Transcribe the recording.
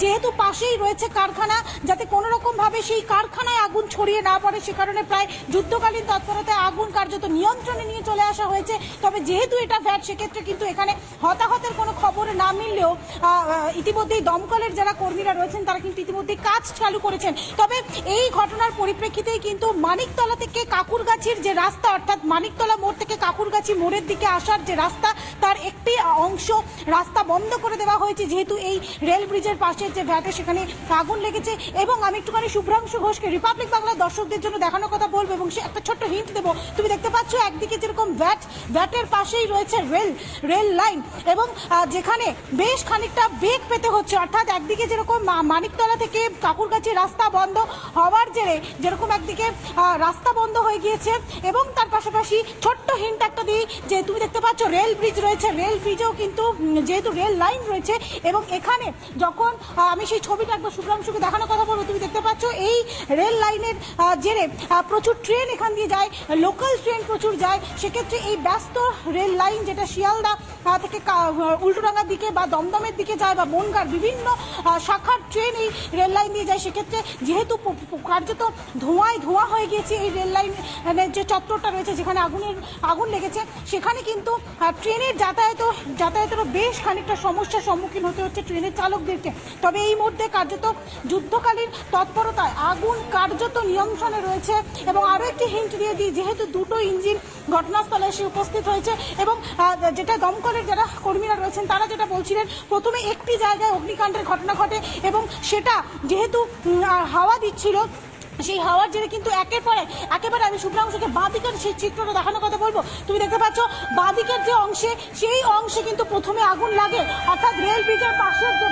যেহেতু পাশেই রয়েছে কারখানা, যাতে কোনো রকম ভাবে সেই কারখানায় আগুন ছড়িয়ে না পড়ে, সে কারণে প্রায় যুদ্ধকালীন তৎপরতায় আগুন কার্যত নিয়ন্ত্রণে নিয়ে চলে আসা হয়েছে। তবে যেহেতু এটা ভ্যাট, সেক্ষেত্রে কিন্তু এখানে হতাহতের কোনো খবর না মিললেও ইতিমধ্যেই দমকলের যারা কর্মীরা রয়েছেন তারা কিন্তু ইতিমধ্যে কাজ চালু করেছেন। তবে এই ঘটনার পরিপ্রেক্ষিতেই কিন্তু মানিকতলা থেকে কাকুরগাছির যে রাস্তা, অর্থাৎ মানিকতলা মোড় থেকে কাকুরগাছি মোড়ের দিকে আসার যে রাস্তা, তার একটি অংশ রাস্তা বন্ধ করে দেওয়া হয়েছে, যেহেতু এই রেল ব্রিজের পাশে যে ভ্যাটে সেখানে আগুন লেগেছে। এবং আমি একটুখানি শুভ্রাংশু ঘোষকে রিপাবলিক বাংলার দর্শকদের জন্য দেখানোর কথা বলবো এবং সে একটা ছোট্ট হিন্ট দেবো। তুমি দেখতে পাচ্ছ একদিকে যেরকম ভ্যাটের পাশেই রয়েছে রেল লাইন, এবং যেখানে বেশ খানিকটা বেগ পেতে হচ্ছে, অর্থাৎ একদিকে যেরকম মানিকতলা থেকে কাকুরগাছি রাস্তা বন্ধ হওয়ার জেরে যেরকম একদিকে রাস্তা বন্ধ হয়ে গিয়েছে, এবং তার পাশাপাশি ছোট্ট হিন্ট একটা দিই যে তুমি দেখতে পাচ্ছ রেল ব্রিজ রয়েছে, রেল ব্রিজেও কিন্তু যেহেতু রেল লাইন রয়েছে, এবং এখানে যখন আমি সেই ছবিটা একবার শুভ্রাংশুকে দেখানোর কথা বলবো, তুমি দেখতে পাচ্ছ এই রেল লাইনের জেরে প্রচুর ট্রেন এখান দিয়ে যায়, লোকাল ট্রেন প্রচুর যায়। সেক্ষেত্রে এই ব্যস্ত রেল লাইন, যেটা শিয়ালদা থেকে উল্টোডাঙ্গার দিকে বা দমদমের দিকে যায় বা বনগাঁর বিভিন্ন শাখার ট্রেন এই রেল লাইন দিয়ে যায়, সেক্ষেত্রে যেহেতু কার্যত ধোঁয়া হয়ে গিয়েছে এই রেল লাইনের যে চত্বরটা রয়েছে যেখানে আগুন লেগেছে, সেখানে কিন্তু ট্রেনের যাতায়াতেরও বেশ খানিকটা সমস্যার সম্মুখীন হতে হচ্ছে ট্রেনের চালকদেরকে। তবে এই মুহূর্তে কার্যত যুদ্ধকালীন তৎপরতায় আগুন কার্যত নিয়ন্ত্রণে রয়েছে। এবং আরও একটি হিন্ট দিয়ে দিই, যেহেতু দুটো ইঞ্জিন ঘটনাস্থলে এসে উপস্থিত হয়েছে, এবং যেটা দমকলের যারা কর্মীরা রয়েছেন তারা যেটা বলছিলেন, প্রথমে একটি জায়গায় অগ্নিকাণ্ডের ঘটনা ঘটে এবং সেটা যেহেতু হাওয়া দিচ্ছিল, সেই হাওয়ার জেরে কিন্তু একেবারে আমি শুভ্রাংশুকে বাঁদিকের সেই চিত্রটা দেখানোর কথা বলবো। তুমি দেখতে পাচ্ছ বাঁদিকের যে অংশে, সেই অংশে কিন্তু প্রথমে আগুন লাগে, অর্থাৎ রেল ব্রিজের পাশের যে